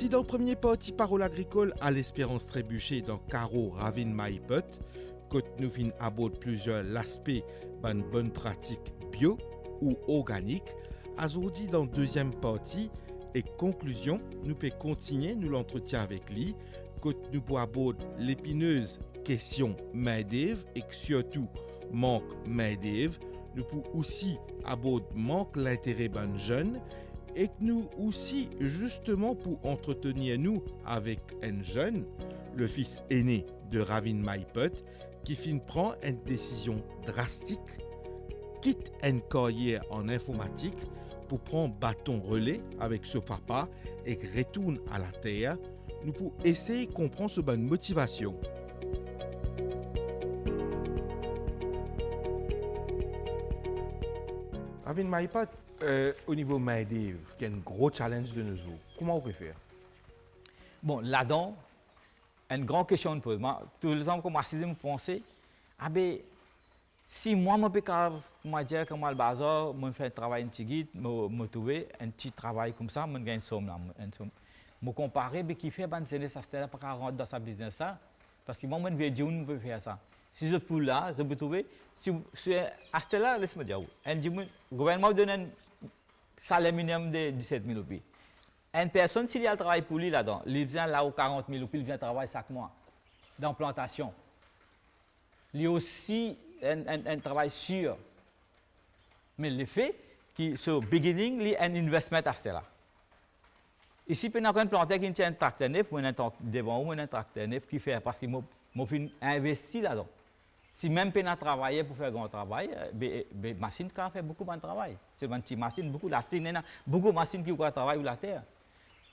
Si dans le premier parti parole agricole à l'espérance trébuchée dans Caro Ravin Maipot, que nous fin aborde plusieurs l'aspect d'une bonne pratique bio ou organique, aujourd'hui dans la deuxième partie et conclusion, nous pouvons continuer nous l'entretien avec lui, que nous pouvons aborder l'épineuse question main-d'œuvre et surtout manque main-d'œuvre. Nous pouvons aussi aborder manque l'intérêt des jeunes et que nous aussi, justement, pour entretenir nous avec un jeune, le fils aîné de Ravin Maipot, qui prend une décision drastique, quitte une carrière en informatique pour prendre bâton relais avec ce papa et retourne à la terre, nous pouvons essayer de comprendre ce bonne motivation. Ravin Maipot, au niveau main-d'œuvre, qui est un gros challenge de nos jours, comment on peut faire? Bon, là-dedans, une grande question de pose. Moi, tout le temps, comme je me pensais, ah ben, si moi, je peux dire que moi, le bazar, je fais un travail un petit guide, je trouve un petit travail comme ça, je gagne une somme. Je compare, mais qui fait ban zéle ça c'était pas rentrer dans sa business ça parce que moi je vais dire on peut faire ça. Si je peux là, je peux trouver si à ce là laisse-moi dire. Le gouvernement donne un salaire minimum de 17 000 roupies. Une personne s'il y a le travail pour lui là-dedans, il vient là aux 40 000 roupies, il vient travailler chaque mois dans plantation. Il y a aussi un travail sûr. Mais le fait que ce beginning, il y a un investment à ce là. Ici, on a un planteur qui tient un tracteur neuf, devant un tracteur neuf qui fait parce que moi investi là-dedans. Si même on a travaillé pour faire un grand travail, les machines fait beaucoup de travail. C'est une petite machine, beaucoup de machines qui travaillent sur la terre.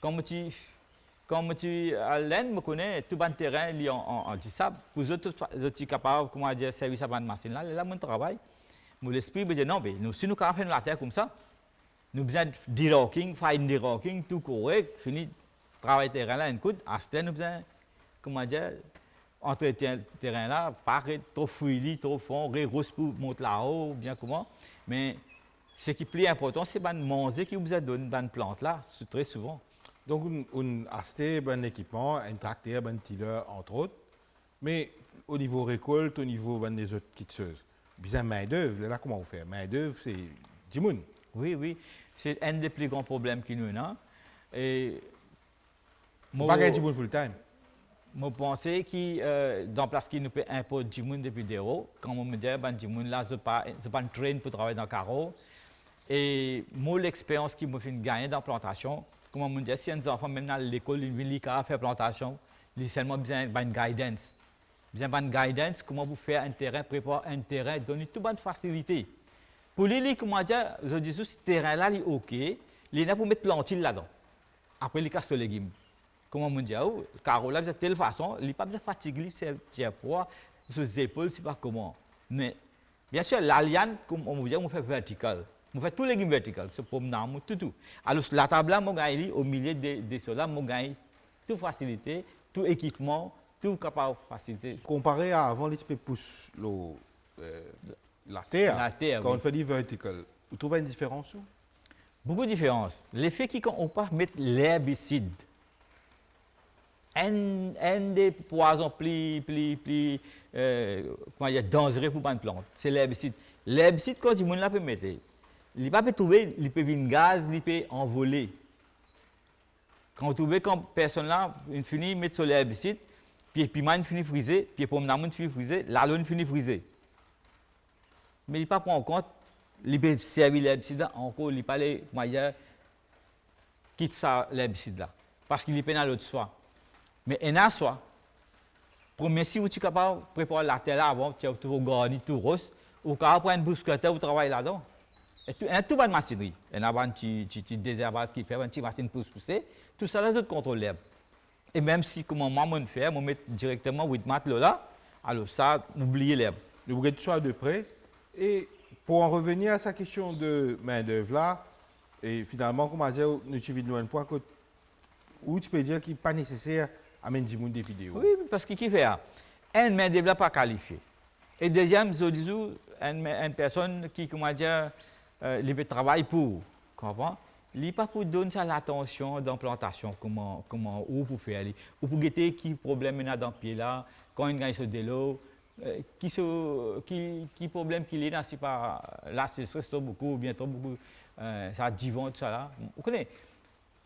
Comme tu à l'aine, je connais tout le terrain lié en sable. Pour eux, je suis capable de servir cette machine là, là, mon travail. Mon esprit me dit non, mais si nous faisons la terre comme ça, nous besoin de de-rocking, faire de-rocking, tout correct, fini travail terrain là, écoute, à ce temps, nous besoin, entretien le terrain là, pas trop fouillis, trop fond, rousse pour monter là-haut, bien comment. Mais ce qui est plus important, c'est de manger qui vous a donné dans une plante là, très souvent. Donc, on a acheté un équipement, un tracteur, un tiller, entre autres. Mais au niveau récolte, au niveau des autres quitteuses, bien main-d'œuvre, là, comment on fait? Main-d'œuvre, c'est 10 000. Oui, c'est un des plus grands problèmes que nous avons. Et pas gagner du full-time. Je pense que dans la place qui nous peut importer du monde depuis des euros, quand on me dit que du monde là, je ne pas un train pour travailler dans le carreau. Et moi, l'expérience qui me fait gagner dans la plantation, comme on me dit, si un enfant, même dans l'école, il veut faire plantation, il a seulement besoin d'une guidance. Besoin d'une guidance, comment vous faire un terrain, préparer un terrain, donner toute bonne facilité. Pour lui, comment dire, je dis que ce terrain-là, il est OK, il est pour mettre plantille là-dedans. Après, il casse les légumes. Comment on dit, Carole, de telle façon, il n'est pas besoin de fatiguer, c'est poids, sur les épaules, c'est pas comment. Mais, bien sûr, l'alliane, comme on dit, on fait vertical. On fait tous les légumes verticales, c'est pour nous, tout. Alors, la table là, on gagne au milieu de cela, on gagne toute facilité, tout équipement, tout capable de faciliter. Comparé à avant, les petits pouces la terre, quand on fait du vertical, vous trouvez une différence? Beaucoup de différences. L'effet qu'on ne peut pas mettre l'herbicide. Un des poisons plus dangereux pour une plante, c'est l'herbicide. L'herbicide, quand du monde peut mettre, il ne peut pas trouver, il peut venir gaz, il peut envoler. Quand on trouve quand personne là, il finit mettre sur l'herbicide, puis il finit friser, puis pour il finit friser, la lune finit friser. Mais il ne prend pas en compte, il peut servir l'herbicide là, encore, il ne peut pas quitte l'herbicide là, parce qu'il est pénal à l'autre soir. Mais il y a soit, premier si vous êtes capable de préparer la terre là avant, tu as tout garni, tout rose, ou quand vous avez une bousculteur, vous travaillez là-dedans. Il y a toute bonne machinerie. Il y a un petit désherbage qui fait, une petite machine pour pousser, tout ça là, je contrôle l'herbe. Et même si, comme moi, je fais, je mets directement 8 matelas là, alors ça, oubliez l'herbe. Vous regardez ça de près. Et pour en revenir à sa question de main-d'œuvre là, et finalement, comme on dit, nous suivons un point où tu peux dire qu'il n'est pas nécessaire à mettre du monde des vidéos. Oui, parce que qui fait un main-d'œuvre pas qualifié. Et deuxième, je dis, une personne qui, comment dire, il veut travailler pour, comprends? il n'est pas pour donner ça l'attention d'implantation, comment où pour faire, ou pour guetter qui problème il y a dans le pied là, quand il gagne ce délo, qui problème qu'il est là, c'est pas là, c'est stress beaucoup, bientôt beaucoup, ça divant tout ça là. Vous connaissez,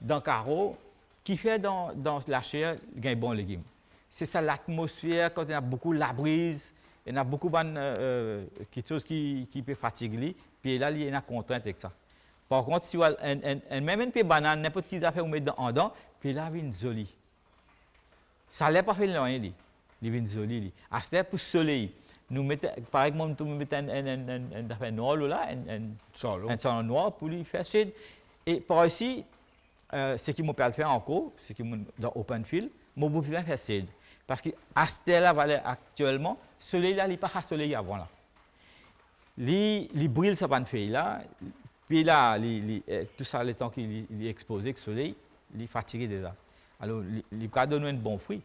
dans le carreau, qui fait dans la chair, il gagne bon légumes. C'est ça l'atmosphère, quand il y a beaucoup la brise, il y a beaucoup de quelque chose qui peut fatiguer, puis là, il y a une contrainte avec ça. Par contre, si vous avez même une banane, n'importe qui affaire vous mettez en dedans, puis là, il vient joli. Ça n'a pas fait rien, il vient joli. À ce pour le soleil, nous mettons, par exemple, nous mettons un affaire noir là, un salon noir pour lui faire shade. Et par ici, ce qui m'a permis de faire encore, ce qui m'a dans open field, moi je peux faire shade. Parce qu'à ce là actuellement, le soleil là, il n'est pas à soleil avant là. Il brille ça pas fait là. Puis là, tout ça, le temps qu'il est exposé au soleil, il est fatigué déjà. Alors, il peut donner un bon fruit.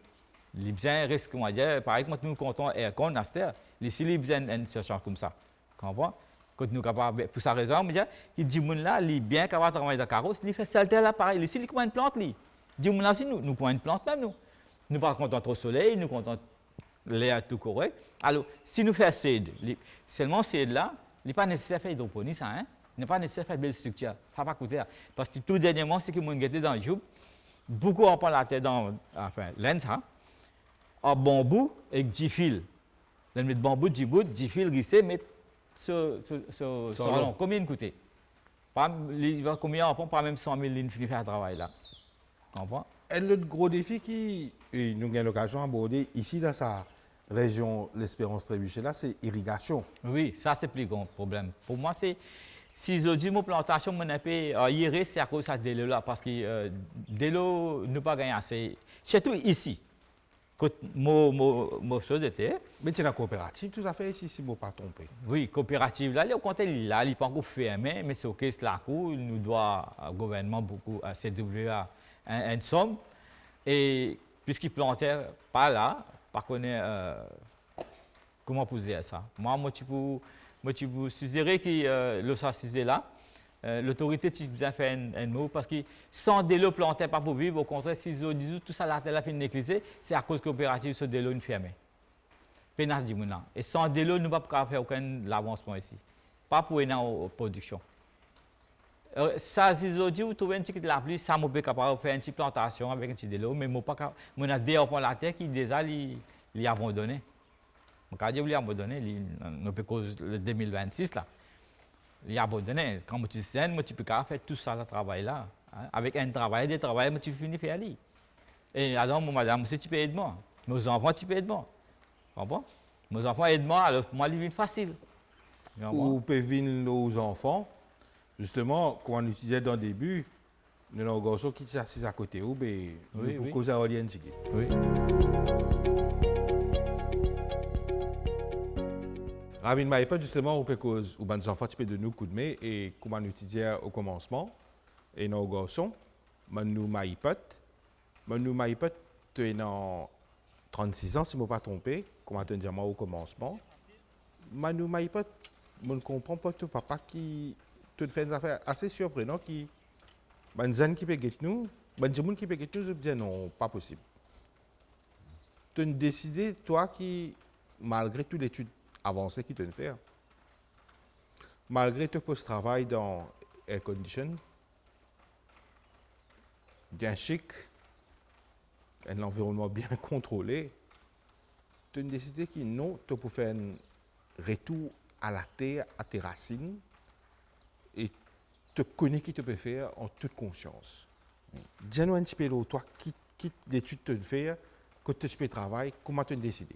Il a besoin de risque, moi dire, par exemple, nous comptons aircon, Aster, ici, il a besoin d'une situation comme ça. Tu comprends? Quand nous capables, pour sa raison, moi dire, il dit, là, il est bien capable de travailler dans le carrosse, il fait salter là, pareil. Ici, il a une plante, il dit, là aussi, nous avons une plante même, nous. Nous pas contents au soleil, nous contents l'air tout correct. Alors, si nous faisons shade, seulement shade là, il n'est pas nécessaire de faire hydroponie, ça, hein? Il n'est pas nécessaire de faire de belles structures. Ça ne va pas coûter. Parce que tout dernièrement, c'est que mon gâté dans le jour, beaucoup en prend la tête dans, enfin, lens, hein, en bambou avec 10 fils. Ils mettent bambou, 10 bouts, 10 fils glissés, mettent sur combien il coûte? Combien on prend pas même 100 000 lignes pour faire le travail là. Tu comprends? Et l'autre gros défi qui nous avons l'occasion d'aborder ici dans sa région, l'Espérance Trébuchet là, c'est l'irrigation. Oui, ça c'est le plus grand problème. Pour moi, c'est si je dis mon plantation, mon épée, c'est à cause de ce là parce que de l'eau, nous pas gagné assez. Surtout ici, quand mon chose était. Mais c'est la coopérative, tout ça fait ici, si je ne me pas trompé. Oui, coopérative, là, au contraire, là, il n'est pas encore fermé, mais c'est OK, c'est la cour, il nous doit, le gouvernement, beaucoup, à CWA, une somme. Et puisqu'il plantait pas là, par contre, comment poser ça? Moi, tu peux suggérer que le ça sujet là, l'autorité tu bien faire un mot parce que sans délo planté pas pour vivre, au contraire, si ils disent tout ça la terre a fini d'écliser, c'est à cause que coopérative ce délo une fermée. Pénal dit maintenant. Et sans délo, nous ne pouvons pas faire aucun avancement ici. Pas pour une production. Ça, si je dis, vous trouvez un petit la pluie, ça m'a capable de faire une petite plantation avec un petit délo, mais moi pas mon a dehors pour la terre qui déjà il abandonné. Mon cas il abandonné, nous peut cause le 2026 là. Il abandonné. Quand tu sais, moi tu peux faire tout ça le travail là, hein? Avec un travail, des travails, moi tu finis faire aller. Et alors madame, si tu peux aider moi, nos enfants tu peux aider moi. Comprends? Nos enfants aident moi, alors moi il est facile. Ou peut venir nos enfants. Justement, comme on utilisait dans le début, nous avons un garçon qui est assis à côté où, pour causer à Orient. Oui. Ravin Maïpet, justement, ou ben enfants, tu peux donner un coup de main et comme on utilisait au commencement, et nos garçons, Manu Maïpet, tu es dans 36 ans, si je ne me pas trompé, comme on te dit au commencement. Manu Maïpet, je ne comprends pas ton papa qui te fait des affaires assez surprenantes qui, ben gens qui peut nous, ben gens qui peut nous, je dis non, pas possible. Tu as décidé, toi qui, malgré toutes les études avancées que tu as fait, malgré ton post-travail dans air condition, bien chic, un environnement bien contrôlé, tu as décidé que non, tu peux faire un retour à la terre, à tes racines, et te connais qui te peut faire en toute conscience. Dis-nous un petit peu, toi, qui d'études tu fais, quand tu fais travail, comment tu as décidé?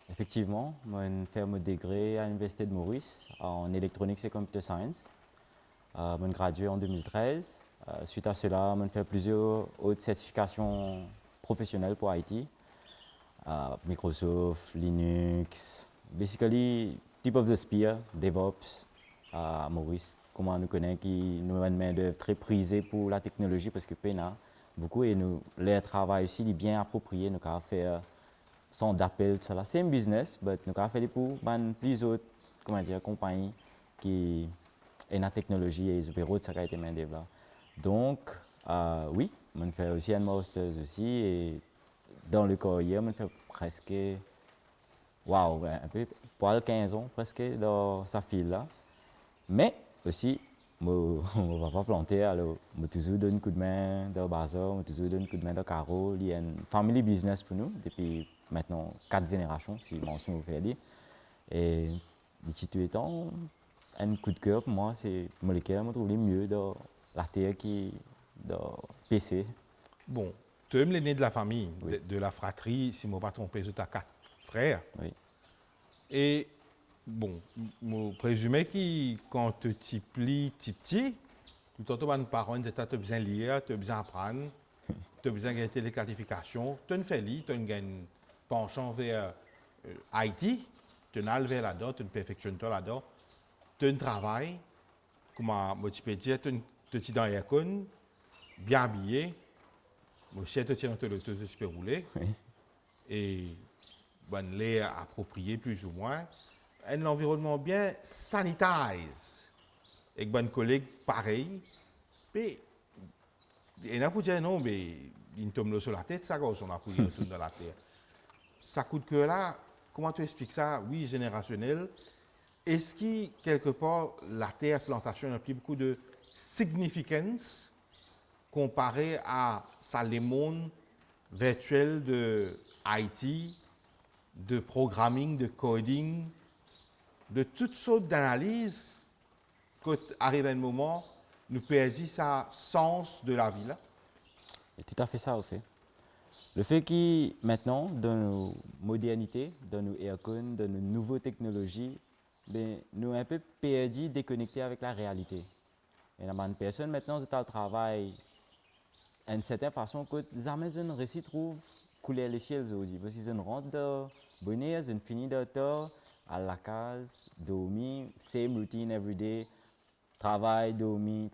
Effectivement, j'ai fait mon degré à l'Université de Maurice en électronique et computer science. J'ai gradué en 2013. Suite à cela, j'ai fait plusieurs autres certifications professionnelles pour IT. Microsoft, Linux, basically, tip of the spear, DevOps à Maurice. Comment nous connaissons qui nous une main d'œuvre très prisée pour la technologie parce que PENA beaucoup et nous leur travail aussi est bien approprié. Nous avons fait son d'appel sur la same business, mais nous avons fait pour plusieurs compagnies qui ont la technologie et les bureaux de ça a été main d'œuvre. Donc, oui, on fait aussi un master aussi et dans le carrière, on fait presque, waouh, un peu, pas 15 ans presque dans sa file là. Mais aussi, on ne va pas planter, alors on toujours donne un coup de main dans le bazar, on toujours donne un coup de main dans le carreau. Il y a un family business pour nous depuis maintenant 4 générations, si mention vous fait dire. Et d'ici tout étant, un coup de cœur pour moi, c'est lequel je trouve le mieux dans la terre qui dans PC. Bon, tu es l'aîné de la famille, Oui. de la fratrie, si je ne me pas trompé, tu as 4 frères. Oui. Et bon, je présume que quand tu es petit, tout le temps, tes parents, tu as besoin de lire, tu as besoin d'apprendre, tu as besoin de les qualifications, tu as fait lire, tu as un penchant vers IT, tu as vers là-dedans, tu perfectionnes là-dedans, tu as un travail, comment tu peux dire, tu es dans l'aircon, bien habillé, tu es dans l'auto, tu peux rouler, Oui. et ben, l'air approprié plus ou moins, un environnement bien sanitise, avec bonne collègue pareil, puis il y en a pour dire non, mais il tombe sur la tête, ça gosse, on a pour retourne dans la terre. Ça coûte que là, comment tu expliques ça? Oui, générationnel. Est-ce que quelque part la terre plantation a pris beaucoup de significance comparé à ça les mondes virtuels de IT, de programming, de coding, de toutes sortes d'analyses, quand arrive un moment, nous perdons ça sens de la vie là. Et tout à fait ça, au fait. Le fait que maintenant, dans nos modernités, dans nos aircons, dans nos nouvelles technologies, ben, nous sommes un peu perdus, déconnectés avec la réalité. Et la bonne personne maintenant, c'est le travail d'une certaine façon que jamais une récit trouve couler les ciels aujourd'hui. Parce qu'ils rentrent de bonheur, ils finissent de temps à la case, dormir, same routine every day. Travail, dormir,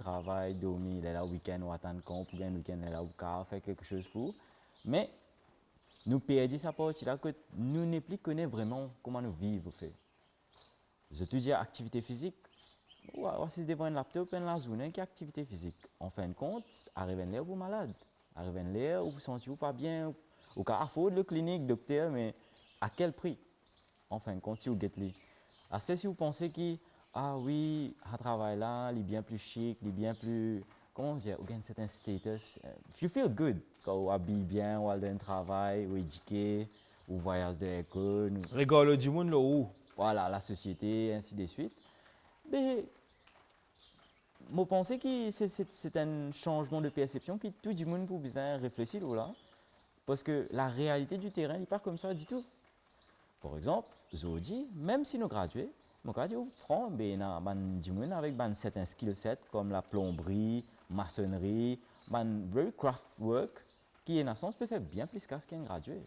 là, le week-end, ou attendre quand pour un week-end, là, ou faire quelque chose pour. Mais nous perdons sa partie là que nous ne plus connaissons vraiment comment nous vivons. Fait. Je te dis activité physique, si c'est devant un laptop, la journée qui activité physique. En fin de compte, arrive un l'air vous malade, arrive un l'air où vous sentez pas bien, ou qu'à affordable le clinique, docteur, mais à quel prix? En fin de compte, si vous êtes là. Assez si vous pensez que ah oui, à travail là, il est bien plus chic, il est bien plus, comment dire, vous avez un certain status. You feel good quand vous habillez bien, vous allez dans un travail, vous éduquez, vous voyagez de l'école. Rigole du monde là où. Voilà, la société, ainsi de suite. Mais je pense que c'est un changement de perception que tout le monde peut bien réfléchir là. Parce que la réalité du terrain n'est pas comme ça du tout. Par exemple, aujourd'hui, même si nous graduons, nous graduons avec un certain skill set comme la plomberie, maçonnerie, un very craft work qui, en sens, peut faire bien plus qu'un gradué.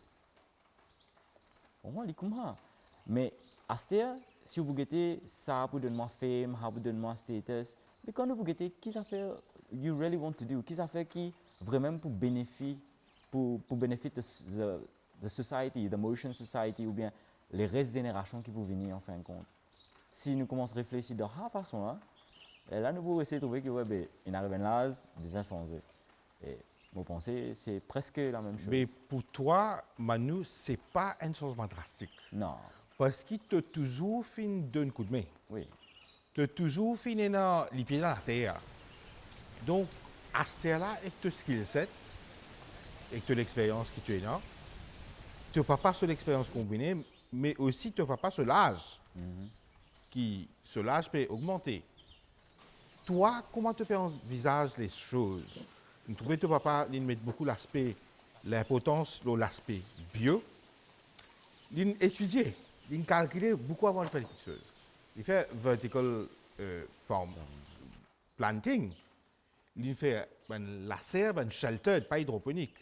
Pour moi, c'est comme ça. Mais à ce temps, si vous guettez ça pour donner fame, ça pour donner status, mais quand vous guettez, qu'est-ce que ça fait you really want to do? Qu'est-ce que ça fait qui vraiment pour bénéfice de society, the motion society ou bien les restes générations qui vont venir en fin de compte. Si nous commençons à réfléchir de cette façon-là, là nous pouvons essayer de trouver que il arrive un âge des incendies. Et vous pensez c'est presque la même chose. Mais pour toi, Manu, ce n'est pas un changement drastique. Non. Parce qu'il t'a toujours fini d'un coup de main. Oui. Tu as toujours fini dans les pieds dans la terre. Donc, à ce terre-là, avec ton skill set, avec ton expérience qui tu es là, tu n'as pas sur l'expérience combinée, mais aussi tu n'as pas sur l'âge. Qui, ce l'âge peut augmenter. Toi, comment tu envisages les choses? Je trouve que tu papa, il met beaucoup l'aspect, l'importance de l'aspect bio. Il étudier, il calculer beaucoup avant de faire les petites choses. Il fait vertical farm planting. Il fait la serre, shelter, pas hydroponique.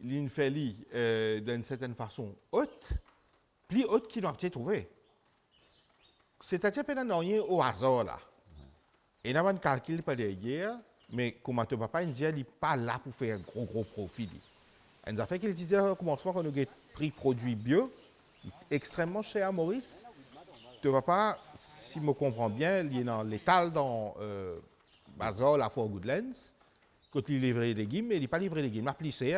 Il fait d'une certaine façon haute, plus haute qu'il doit peut-être trouver. C'est-à-dire que nous rien au hasard là. Et nous avons un calcul par derrière, mais comment tu papa il n'est pas là pour faire un gros profit. Et nous avons fait qu'il disait au commencement qu'on a pris produit bio, extrêmement cher à Maurice. Tu papa, si je me comprends bien, il est dans l'étal dans Bazar, la Fort Goodlands, quand il livre les légumes, mais il n'est pas livré les légumes, la plissé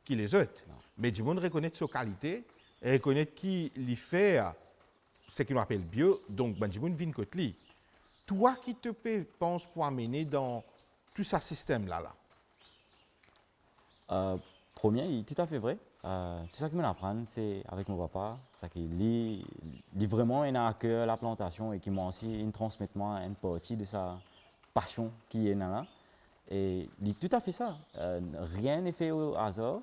qui les jette. Mais du monde reconnaît sa qualité, et reconnaît qui lui fait ce qu'il appelle bio, donc ben, du monde vient côté lui. Toi qui te penses pour amener dans tout ce système-là, Premier, il est tout à fait vrai. Tout ça que je apprends, c'est avec mon papa, ça qui lit vraiment un à cœur la plantation et qui m'a aussi transmettre moi une partie de sa passion qui est là. Et il est tout à fait ça. Rien n'est fait au hasard.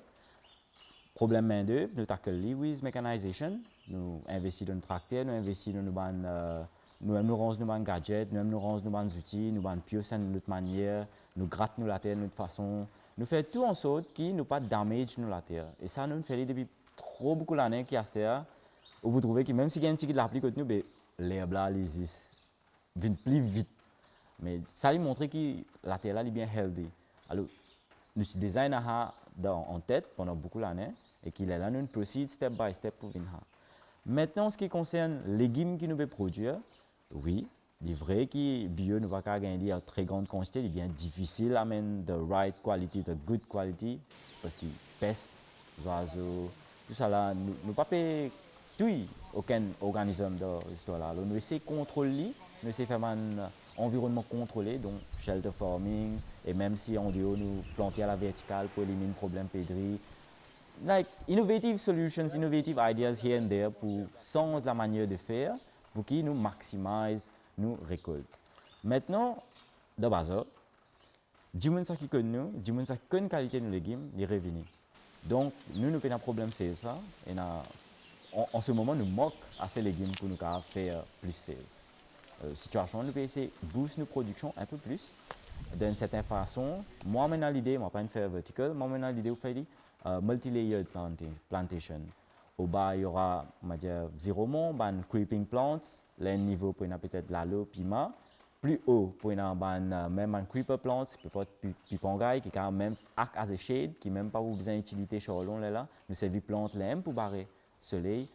Problème main-d'œuvre, nous tackle with mechanization. Nous investissons dans le tracteur, nous investissons dans nous rangeons nos gadgets, nous rangeons nos outils, nous piochons de notre manière, nous grattons la terre de notre façon. Nous faisons tout en sorte qu'il n'y ait pas de damage dans la terre. Et ça, nous faisons depuis trop beaucoup d'années qu'il y a cette terre. Vous trouvez que même si il y a un petit peu de l'appli côté nous, l'herbe là, les viennent plus vite. Mais ça lui montre que la terre là est bien healthy. Alors, nous designons en tête pendant beaucoup d'années et qu'il est là, nous procède step by step pour venir. Maintenant, en ce qui concerne les légumes que nous pouvons produire, oui, il est vrai que bio ne va pas gagner en très grande quantité, il est bien difficile à amener the right quality, the good quality, parce que peste, oiseaux, tout ça là, nous ne pouvons pas tuer aucun organisme dans l'histoire là. Alors, nous essayons de contrôler, nous essayons de faire un environnement contrôlé, donc shelter farming, et même si en dehors nous plantons à la verticale pour éliminer le problème pédri. Like innovative solutions, innovative ideas here and there pour changer la manière de faire pour qu'ils nous maximisent nos récoltes. Maintenant, de base, du monde qui connaît nous, du monde qui connaît la qualité de nos légumes, les revenus. Donc, nous avons un problème, c'est ça. Et en ce moment, nous manquons à ces légumes pour nous faire plus de sales. Situation, nous pouvons essayer de booster nos productions un peu plus. D'une certaine façon, moi, j'ai l'idée, je ne vais pas faire vertical, moi, j'ai l'idée de faire multi-layered plantation. Au bas, il y aura, on va dire, zéro mont, creeping plants, le niveau pour peut-être l'aloe, pima. Plus haut, pour même un creeper plants, peut-être pipongai, qui a même act as a shade, qui même pas besoin d'utilité sur le là. Nous servons plantes l'aime pour barrer soleil.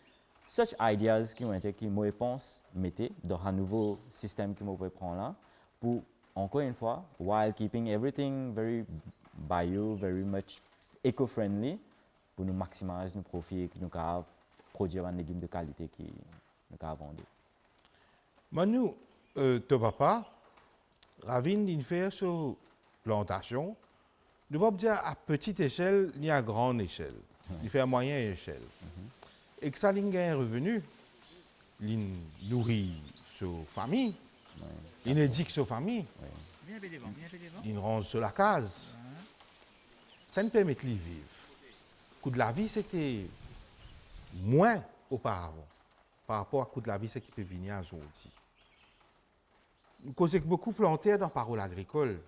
Such ideas qui me pense mettez dans un nouveau système qui me peut prendre là, pour encore une fois, while keeping everything very bio, very much eco-friendly, pour nous maximiser nos profits et que nous pouvons produire un légume de qualité qui nous pouvons vendre. Manu, ton papa, Ravine d'une faire sur plantation, ne pas dire à petite échelle ni à grande échelle. Il fait à moyenne échelle. Et que ça a un revenu, il nourrit sa famille, il éduque sa famille, il range sur la case. Ça ne permet de vivre. Le coût de la vie, c'était moins auparavant par rapport au coût de la vie, ce qui peut venir aujourd'hui. Nous causons beaucoup de plantaires dans la parole agricole.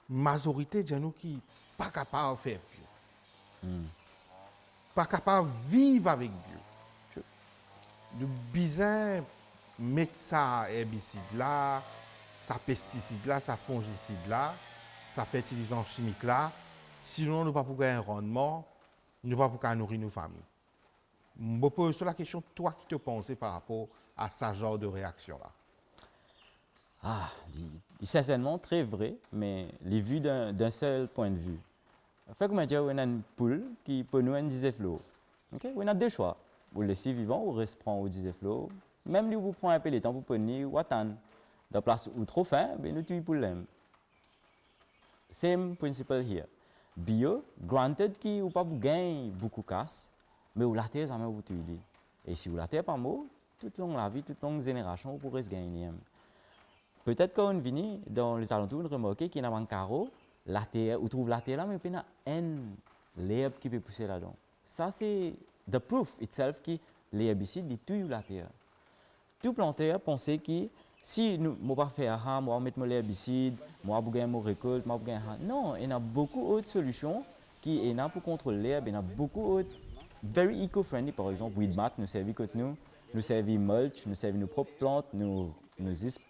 La majorité de nous qui ne sont pas capables de faire bio. Pas capables de vivre avec bio. Nous besoin mettre ça herbicide là, ça pesticide là, ça fongicide là, ça fertilisant chimique là. Sinon, nous ne pouvons pas gagner un rendement, nous ne pouvons pas nourrir nos familles. Je me pose la question, toi qui te penses par rapport à ce genre de réaction-là? C'est certainement très vrai, mais les vues d'un seul point de vue. Fait comme dire, on a une poule qui peut nous dire flot. Okay? On a deux choix. Vous le laissez vivant ou reste prendre au disait flot. Même si vous prenez un peu de temps pour venir ou attendre. Dans la place où trop faim, nous tuons pour l'aime. Same principle here. Bio, granted que vous pas gagner beaucoup de casse, mais vous la terre, ça vous tuer. Et si vous la terre pas mot, toute longue la vie, toute longue génération, vous pourrez se gagner. Peut-être quand on vient dans les alentours, on remarque qu'il y a un carreau, la terre, on trouve la terre là, mais il y a l'herbe qui peut pousser là-dedans. Ça, c'est the proof itself que l'herbicide tue la terre. Tout planteur pensait que si nous ne pas faire ça, moi mettre mon herbicide, moi pour gagner mon récolte, moi pour gagner ça. Non, il y a beaucoup d'autres solutions qui sont pour contrôler l'herbe. Il y a beaucoup d'autres very eco-friendly, par exemple, weedmat, nous servons comme nous servons mulch, nous servons nos propres plantes, nous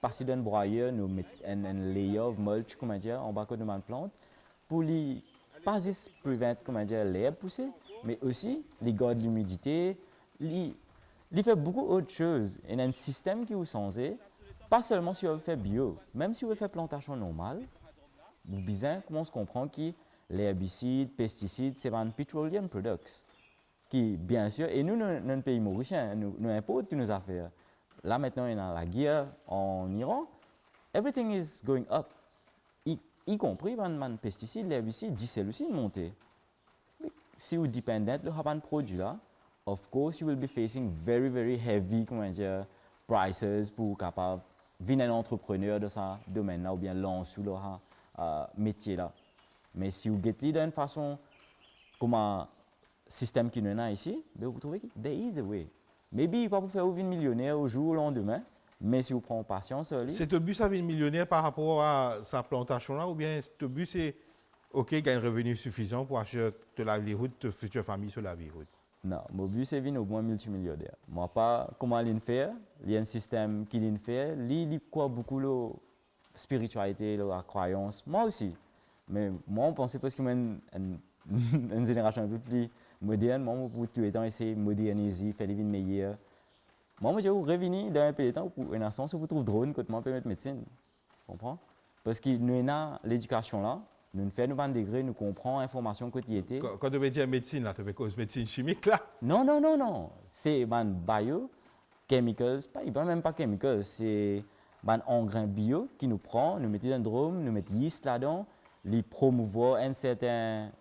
passer d'un broyeur, nous mettons un layer of mulch, comment dire, en bas de ma plante, pour les pas juste prévenir, comment dire, l'herbe pousser, mais aussi les garder l'humidité, il fait beaucoup d'autres choses. Il y a un système qui est changé pas seulement si on fait bio, même si on fait plantation normale, vous bien comment on se comprend que les herbicides, pesticides, c'est un petroleum products. Qui, bien sûr, et nous, dans le pays mauricien, nous importons toutes nos affaires. Là, maintenant, il y a la guerre en Iran. Everything is going up. Y compris les pesticides, les herbicides, diesel aussi monter. Si vous dépendez de un produit là, of course, you will be facing very, very heavy, comment dire, prices pour capable venir un entrepreneur de ce domaine-là ou bien lancer leur métier là. Mais si vous êtes d'une façon comme un système qui nous a ici, vous trouvez que there is a way. Maybe pas pour faire devenir millionnaire au jour ou au lendemain, mais si vous prenez patience, c'est le but ça devient millionnaire par rapport à sa plantation là ou bien le but c'est OK, gagner un revenu suffisant pour assurer de la livelihood de future famille sur la livelihood. Non, mon but c'est de au moins multimillionnaire. Moi pas comment l'in faire, il y a un système qui l'in fait, il croit beaucoup la spiritualité, la croyance, moi aussi. Mais moi on pensait parce que une génération un peu plus moderne, moi pour tout le temps essayer de moderniser, faire des vies meilleures. Moi j'ai revenu dans un pays de temps pour un instant où vous trouvez drone quand moi peut mettre médecine. Tu comprends? Parce que nous avons l'éducation là. Nous faisons un degré, nous comprenons l'information quotidienne. Quand tu veux dire médecine, là, tu veux cause médecine chimique là? Non. C'est un bio, chemicals, même pas chemicals, c'est un engrais bio qui nous prend, nous mettons dans le drôme, nous mettons yeast là-dedans, les promouvoir une certaine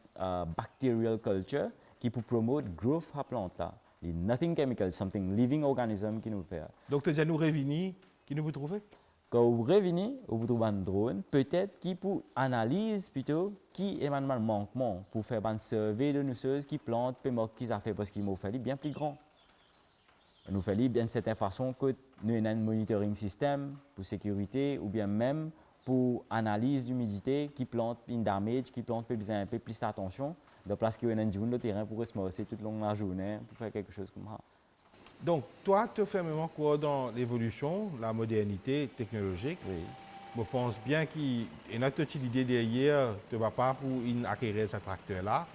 bacterial culture qui peut promouvoir growth à la plante là. Nothing chemical, something living organism qui nous fait. Donc tu as dit nous revenir, qui nous vous trouvez? Quand vous revenez, vous trouvez un drone, peut-être qui pour analyse plutôt qui est un manquement pour faire un survey de nous choses qui plantent, puis qui a fait parce qu'il nous fallu bien plus grand. Nous fallu bien de cette façon que nous avons un monitoring système pour sécurité ou bien même pour analyse d'humidité qui plante une damage, qui plante peut besoin un peu plus d'attention, de place qu'il y a un jour de terrain pour se morcer toute la journée pour faire quelque chose comme ça. Donc, toi, tu fais vraiment quoi dans l'évolution, la modernité technologique? Oui. Je pense bien qu'il y a une petite idée derrière, tu ne vas pas pour acquérir ce tracteur-là,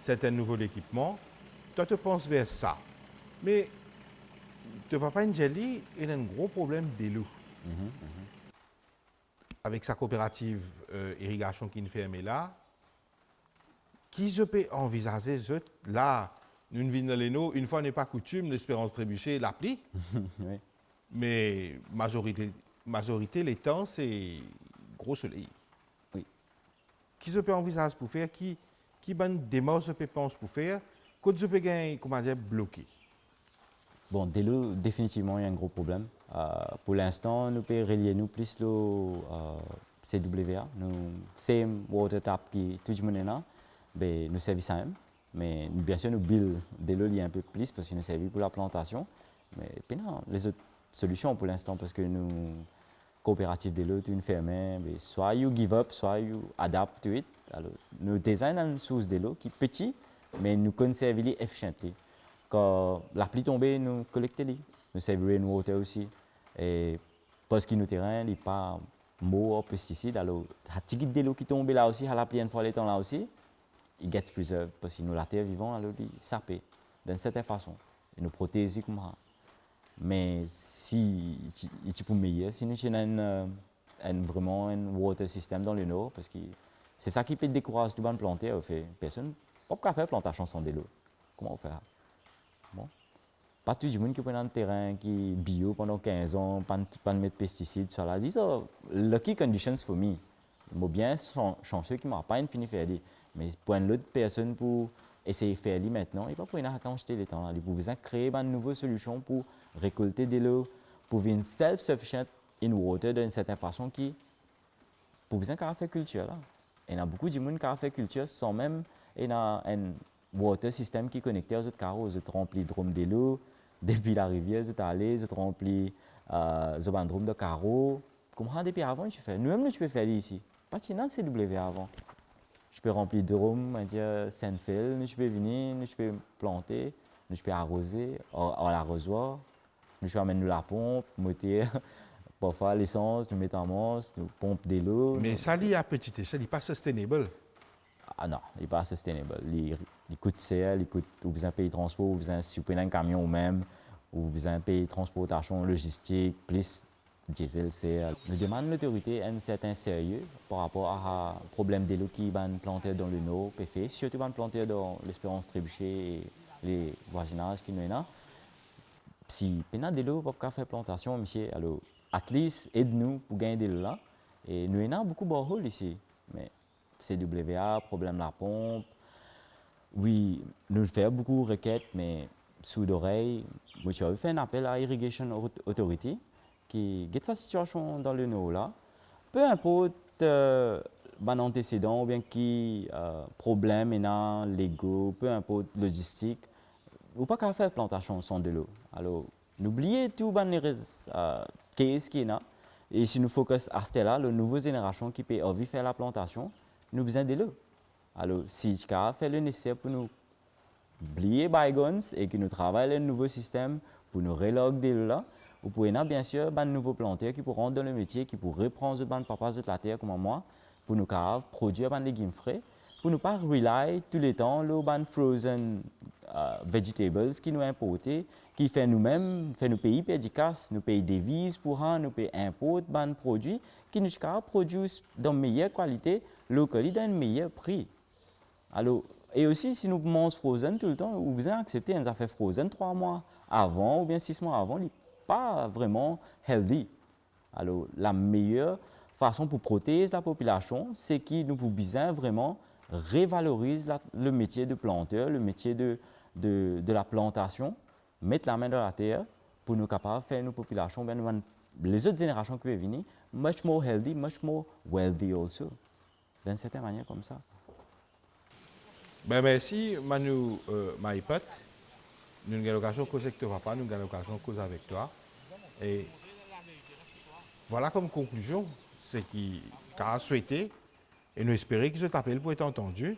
c'est un nouveau équipement. Toi, tu penses vers ça. Mais tu ne vas pas une jelly, il y a un gros problème d'élu. Avec sa coopérative irrigation qui nous fait là, qui je peux envisager, là, nous vivons dans les noms, une fois n'est pas coutume, l'espérance trébucher l'appli. Oui. Mais majorité les temps, c'est gros soleil. Oui. Qui je peux envisager pour faire, qui bonne démarche je peux penser pour faire, que je peux gagner, comment dire, bloqué. Bon, dès là, définitivement, il y a un gros problème. Pour l'instant, nous pouvons relier nous plus le CWA, nous same water tap qui tout le monde a, ben nous service à même. Mais bien sûr, nous build dès là, il y a un peu plus parce que nous servons pour la plantation. Mais puis non, les autres solutions pour l'instant, parce que nous, coopératives dès là, une ferme, soit you give up, soit you adapt to it. Alors, nous designons une source dès là qui est petite, mais nous conservons efficiemment. Quand la pluie tombe, nous collectons les. Nous servons rainwater aussi. Et parce que nos terrains, il n'y a pas de pesticides. Alors, la petite de l'eau qui tombe là aussi, à la pluie une fois les temps là aussi, il gets preserved. Parce que nous, la terre vivante, alors, il sapé d'une certaine façon. Et nous protéger comme ça. Mais si tu peux meilleur, si nous avons vraiment un water system dans le nord, parce que c'est ça qui peut décourager tout le monde planter. Personne ne peut faire plantation sans de l'eau. Comment on fait? Bon. Pas tout le monde qui prend un terrain qui est bio pendant 15 ans, pas de mettre de pesticides sur la. These are lucky conditions for me. Je suis bien chanceux qui ne m'a pas fini de faire. Mais pour une autre personne pour essayer de faire maintenant, il ne peut pas pouvoir acheter les temps. Il faut besoin créer une nouvelle solution pour récolter de l'eau, pour venir self-sufficient in water d'une certaine façon qui pour besoin de faire culture là. Il y a beaucoup de monde qui fait culture sans même un water system qui est connecté aux autres carreaux, aux autres remplis de drômes de l'eau, depuis la rivière, aux autres allées, aux autres remplis de drômes de carreaux. Comment depuis avant tu fais? Nous-mêmes tu peux faire ici. Pas de CW avant. Je peux remplir de drômes, Saint-Fil, je peux venir, je peux planter, je peux arroser, à l'arrosoir, je peux amener la pompe, moteur, parfois l'essence, nous mettons en masse, nous pompe de l'eau. Mais ça, il y a petite échelle, il n'est pas sustainable. Ah non, il n'est pas sustainable. Il coûte cher, il coûte, ou besoin de payer transport, ou besoin de supprimer un camion ou même, ou besoin de payer transportation, logistique, plus diesel, c'est nous demande l'autorité un certain sérieux par rapport à problème de l'eau qui van planter dans le nord, fait, surtout van planter dans l'Espérance Trébuchet et les voisinages qui nous sont là. Si pena de l'eau pour faire plantation, monsieur, alors at least aide-nous pour gagner de l'eau là. Et nous avons beaucoup de boreholes ici, mais CWA, problème la pompe. Oui, nous faisons beaucoup de requêtes, mais sous d'oreille, moi j'ai fait un appel à Irrigation Authority qui guette sa situation dans le nord là. Peu importe mon antécédent ou bien qui problème maintenant légaux, peu importe logistique, ou pas qu'à faire plantation sans de l'eau. Alors, n'oubliez tout les cases qui est là. Et si nous focus à ce là, la nouvelle génération qui peut envie faire la plantation, nous avons besoin de l'eau. Alors, si tu as fait le nécessaire pour nous oublier bygones et que nous travaillons le nouveau système pour nous reloguer de l'eau là, vous pouvez bien sûr un nouveau planteur qui pourra rentrer dans le métier, qui pourra reprendre le papa de la terre comme moi, pour nous produire des légumes frais, pour ne pas rely tout le temps sur les frozen vegetables qui nous importent, qui fait nous-mêmes, fait nous payer pédicaces, nous payer des devises pour un, nous payer importer des produits qui nous produisent dans meilleure qualité, locally dans un meilleur prix. Alors, et aussi, si nous mangeons frozen tout le temps, vous avez accepté un affaire frozen 3 mois avant ou bien 6 mois avant, pas vraiment healthy. Alors, la meilleure façon pour protéger la population, c'est que nous pouvons vraiment revaloriser le métier de planteur, le métier de la plantation, mettre la main dans la terre pour nous capables de faire nos populations, les autres générations qui peuvent venir, much more healthy, much more wealthy also. D'une certaine manière comme ça. Ben merci, Manu Maïpot. Nous avons l'occasion de causer avec toi, papa, nous avons l'occasion de causer avec toi. Et voilà comme conclusion, c'est qu'il a souhaité et nous espérons que ce appel pour être entendu.